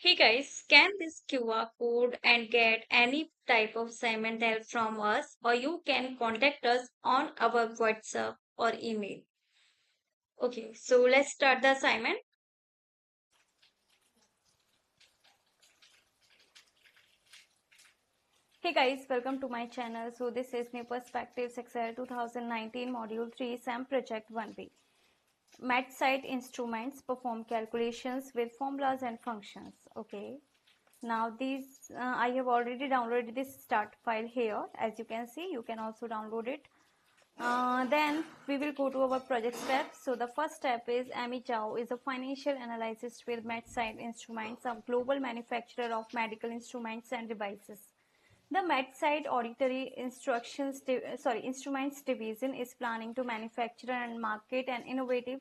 Hey guys, scan this QR code and get any type of assignment help from us, or you can contact us on our WhatsApp or email. Okay, so let's start the assignment. Hey guys, welcome to my channel. So this is New Perspectives Excel 2019 Module 3 SAM Project 1B. MedSight Instruments perform calculations with formulas and functions. Okay. Now these I have already downloaded this start file here. As you can see, you can also download it. Then we will go to our project steps. So the first step is Zhao is a financial analyst with MedSight Instruments, a global manufacturer of medical instruments and devices. The MedSight Auditory Instruments Division is planning to manufacture and market an innovative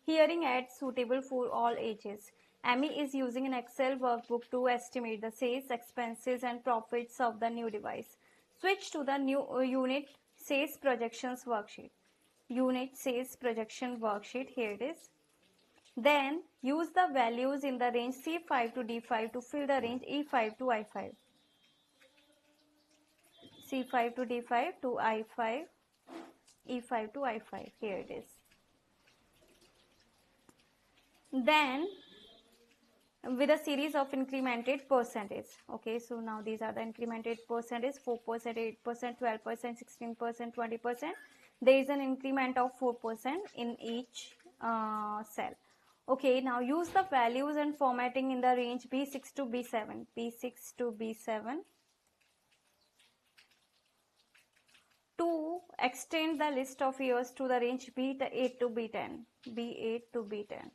hearing aid suitable for all ages. Amy is using an Excel workbook to estimate the sales, expenses, and profits of the new device. Switch to the new unit sales projections worksheet. Unit sales projection worksheet, here it is. Then use the values in the range C5 to D5 to fill the range E5 to I5. C5 to D5 to I5, E5 to I5, here it is. Then with a series of incremented percentage. Okay, so now these are the incremented percentage: 4%, 8%, 12%, 16%, 20%. There is an increment of 4% in each cell. Okay, now use the values and formatting in the range B6 to B7, B6 to B7 to extend the list of years to the range B8 to B10, B8 to B10.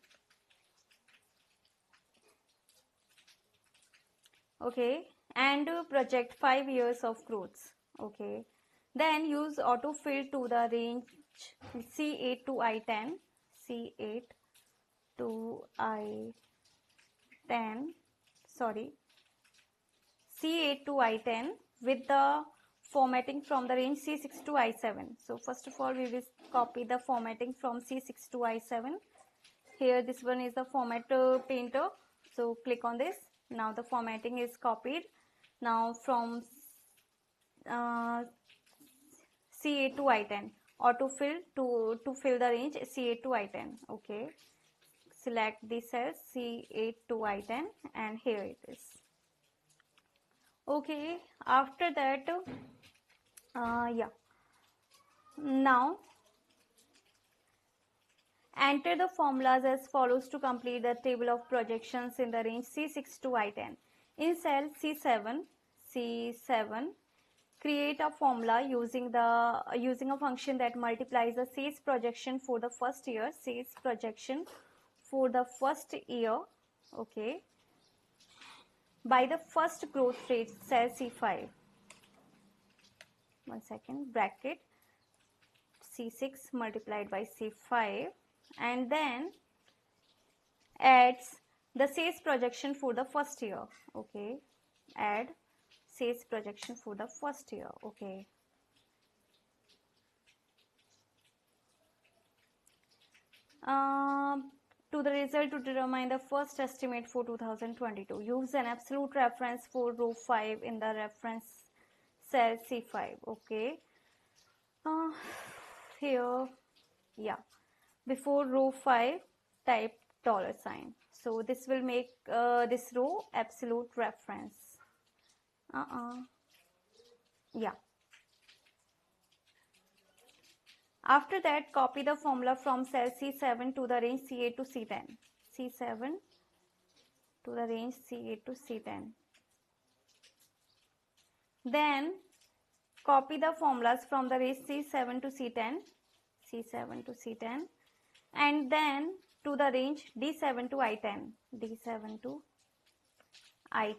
Okay, and project 5 years of growth. Okay, then use autofill to the range C8 to I10, C8 to I10, sorry, C8 to I10 with the formatting from the range C6 to I7. So first of all, we will copy the formatting from C6 to I7. Here this one is the format painter, so click on this. Now the formatting is copied. Now from C8 to I10, autofill to fill the range C8 to I10. Okay, select the cell C8 to I10 and here it is. Okay, after that yeah, now enter the formulas as follows to complete the table of projections in the range C6 to I10. In cell C7, create a formula using a function that multiplies the sales projection for the first year, okay, by the first growth rate, cell C5. One second, bracket C6 multiplied by C5, and then adds the sales projection for the first year. Okay, add sales projection for the first year. Okay, to the result to determine the first estimate for 2022. Use an absolute reference for row 5 in the reference cell C5. Okay, here, yeah, before row 5 type $. So this will make this row absolute reference. Yeah. After that, copy the formula from cell C7 to the range C8 to C10. C7 to the range C8 to C10. Then copy the formulas from the range C7 to C10, C7 to C10, and then to the range D7 to I10, D7 to I10.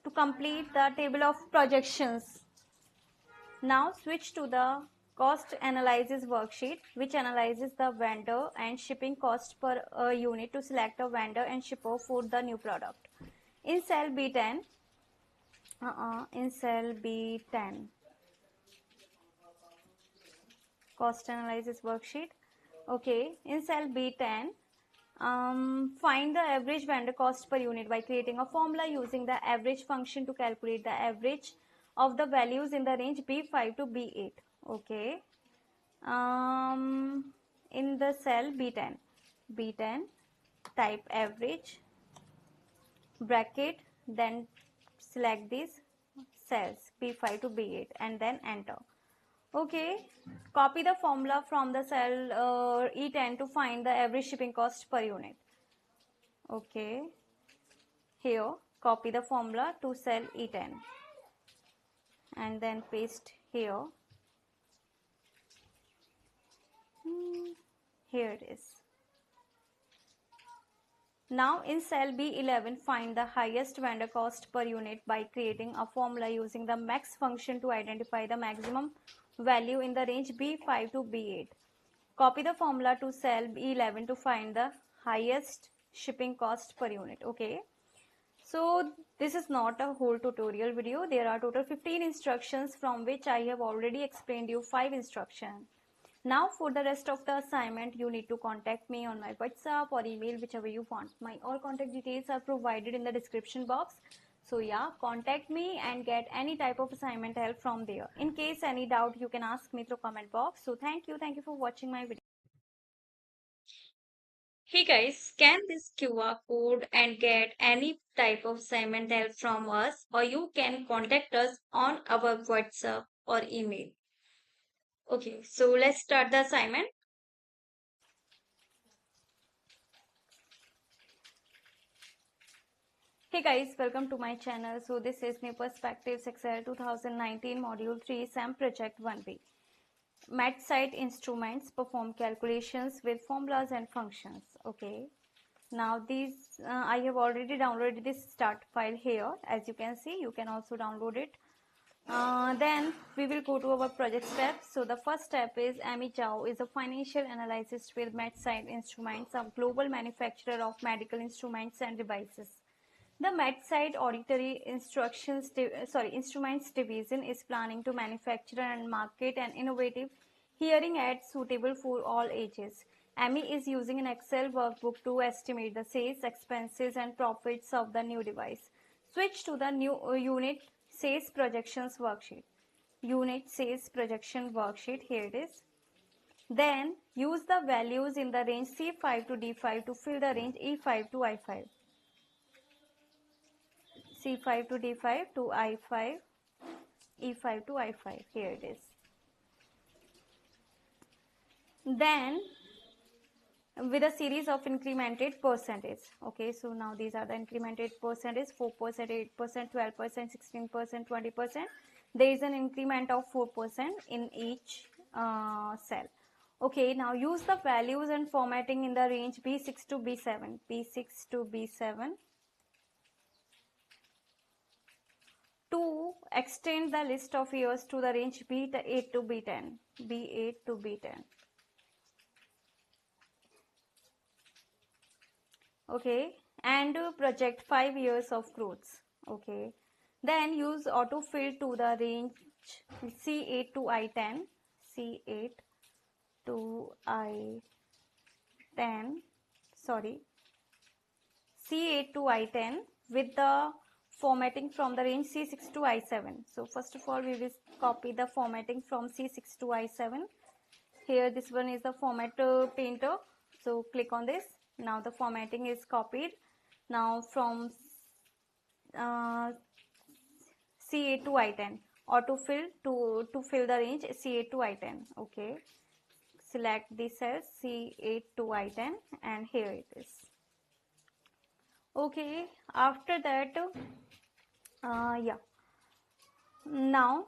To complete the table of projections. Now switch to the cost analysis worksheet, which analyzes the vendor and shipping cost per unit to select a vendor and shipper for the new product. In cell B10, cost analysis worksheet, Okay, in cell B10, find the average vendor cost per unit by creating a formula using the average function to calculate the average of the values in the range B5 to B8. Okay. In the cell B10, type average, bracket, then select these cells B5 to B8 and then enter. Okay, copy the formula from the cell E10 to find the average shipping cost per unit. Okay, here copy the formula to cell E10 and then paste here. Here it is. Now in cell B11, find the highest vendor cost per unit by creating a formula using the max function to identify the maximum value in the range B5 to B8. Copy the formula to cell B11 to find the highest shipping cost per unit. Okay. So this is not a whole tutorial video. There are total 15 instructions from which I have already explained you 5 instructions. Now for the rest of the assignment, you need to contact me on my WhatsApp or email, whichever you want. My all contact details are provided in the description box. So yeah, contact me and get any type of assignment help from there. In case any doubt, you can ask me through comment box. So thank you for watching my video. Hey guys, scan this QR code and get any type of assignment help from us, or you can contact us on our WhatsApp or email. Okay, so let's start the assignment. Hey guys, welcome to my channel. So this is New Perspectives Excel 2019 Module 3 SAM Project 1B. MedSight Instruments perform calculations with formulas and functions. Okay. Now these I have already downloaded this start file here. As you can see, you can also download it. Then we will go to our project steps. So the first step is Zhao is a financial analyst with MedSight Instruments, a global manufacturer of medical instruments and devices. The MedSight Auditory Instruments Division is planning to manufacture and market an innovative hearing aid suitable for all ages. Amy is using an Excel workbook to estimate the sales, expenses, and profits of the new device. Switch to the new unit sales projections worksheet. Unit sales projection worksheet, here it is. Then use the values in the range C5 to D5 to fill the range E5 to I5. C5 to D5 to I5, E5 to I5, here it is. Then with a series of incremented percentage. Okay, so now these are the incremented percentage: 4%, 8%, 12%, 16%, 20%. There is an increment of 4% in each cell. Okay, now use the values and formatting in the range B6 to B7, B6 to B7 to extend the list of years to the range B8 to B10, B8 to B10. Okay, and project 5 years of growth. Okay, then use autofill to the range C8 to I10, C8 to I10, sorry, C8 to I10 with the formatting from the range C6 to I7. So first of all, we will copy the formatting from C6 to I7. Here this one is the format painter. So click on this. Now the formatting is copied. Now from C8 to I10, autofill to fill the range C8 to I10. Okay, select the cell C8 to I10 and here it is. Okay, after that, yeah. Now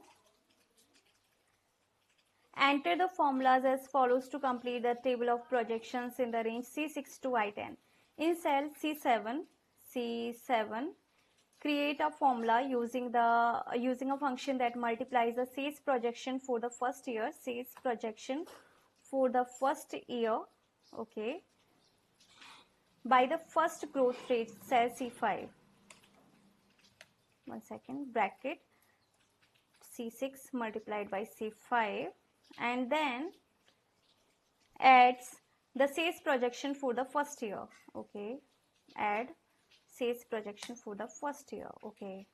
enter the formulas as follows to complete the table of projections in the range C6 to I10. In cell C7, create a formula using a function that multiplies the sales projection for the first year, okay, by the first growth rate, cell C5. One second, bracket C6 multiplied by C5, and then adds the sales projection for the first year. Okay, add sales projection for the first year. Okay,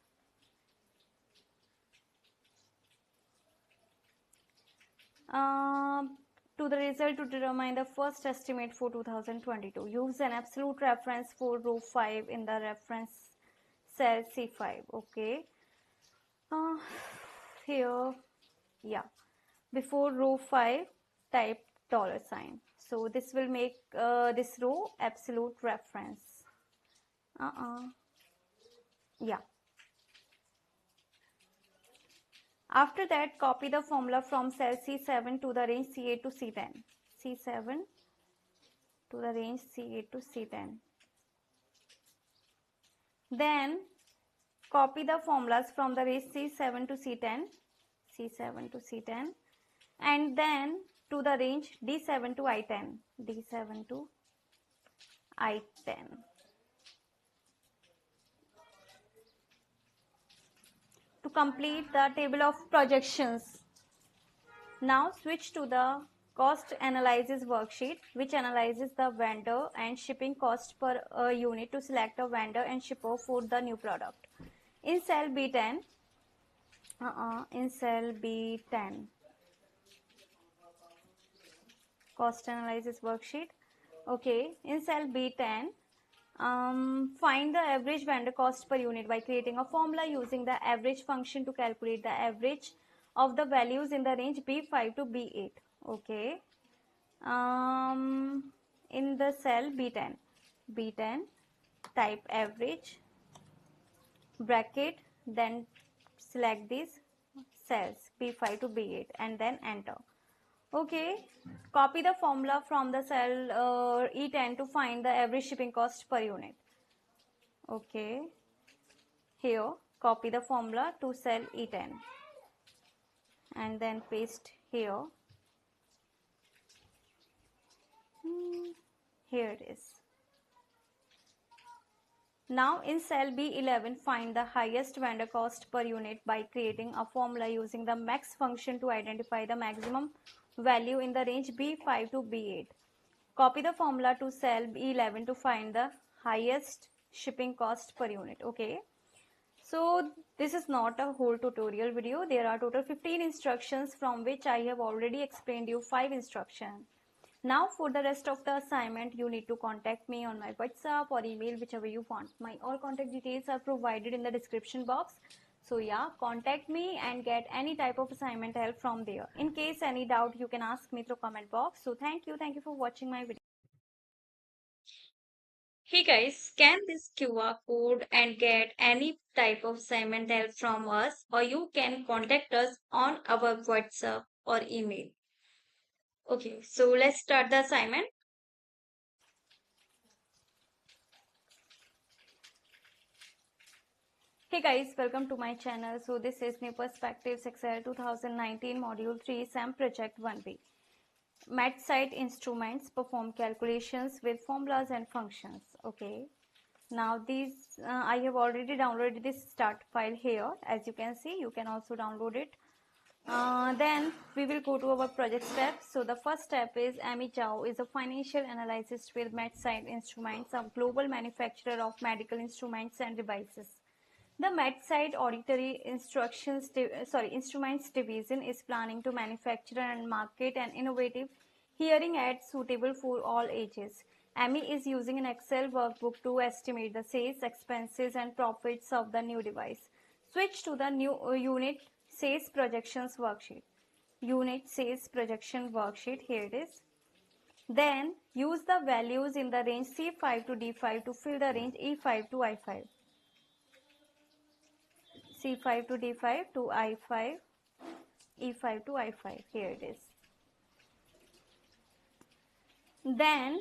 to the result to determine the first estimate for 2022. Use an absolute reference for row 5 in the reference cell C5. Okay, here, yeah, before row 5 type $sign. So this will make this row absolute reference. Yeah. After that, copy the formula from cell C7 to the range C8 to C10. C7 to the range C8 to C10. Then copy the formulas from the range C7 to C10, C7 to C10, and then to the range D7 to I10, D7 to I10. To complete the table of projections, now switch to the cost analysis worksheet, which analyzes the vendor and shipping cost per unit to select a vendor and shipper for the new product. In cell B10, cost analysis worksheet. Okay, in cell B10, find the average vendor cost per unit by creating a formula using the average function to calculate the average of the values in the range B5 to B8. Okay, in the cell B10, type average, bracket, then select these cells B5 to B8 and then enter. Okay, copy the formula from the cell E10 to find the average shipping cost per unit. Okay, here copy the formula to cell E10 and then paste here. Here it is. Now in cell B11, find the highest vendor cost per unit by creating a formula using the max function to identify the maximum value in the range B5 to B8. Copy the formula to cell B11 to find the highest shipping cost per unit. Okay, so this is not a whole tutorial video. There are total 15 instructions, from which I have already explained you 5 instructions. Now for the rest of the assignment, you need to contact me on my WhatsApp or email, whichever you want. My all contact details are provided in the description box. So yeah, contact me and get any type of assignment help from there. In case any doubt, you can ask me through comment box. So thank you for watching my video. Hey guys, scan this QR code and get any type of assignment help from us, or you can contact us on our WhatsApp or email. Okay, so let's start the assignment. Hey guys, welcome to my channel. So this is New Perspectives Excel 2019 Module 3 SAM Project 1B. MedSight Instruments perform calculations with formulas and functions. Okay. Now these, I have already downloaded this start file here. As you can see, you can also download it. Then we will go to our project steps. So the first step is Zhao is a financial analyst with MedSight Instruments, a global manufacturer of medical instruments and devices. The MedSight Auditory Instruments Division is planning to manufacture and market an innovative hearing aid suitable for all ages. Amy is using an Excel workbook to estimate the sales, expenses, and profits of the new device. Switch to the new unit sales projections worksheet. Unit sales projection worksheet, here it is. Then use the values in the range C5 to D5 to fill the range E5 to I5. C5 to D5 to I5, E5 to I5, here it is. Then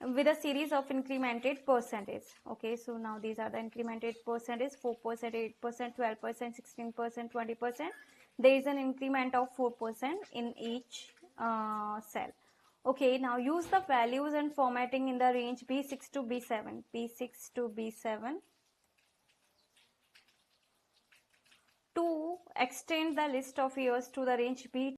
with a series of incremented percentage. Okay, so now these are the incremented percentage: 4%, 8%, 12%, 16%, 20%. There is an increment of 4% in each cell. Okay, now use the values and formatting in the range B6 to B7, B6 to B7 to extend the list of years to the range B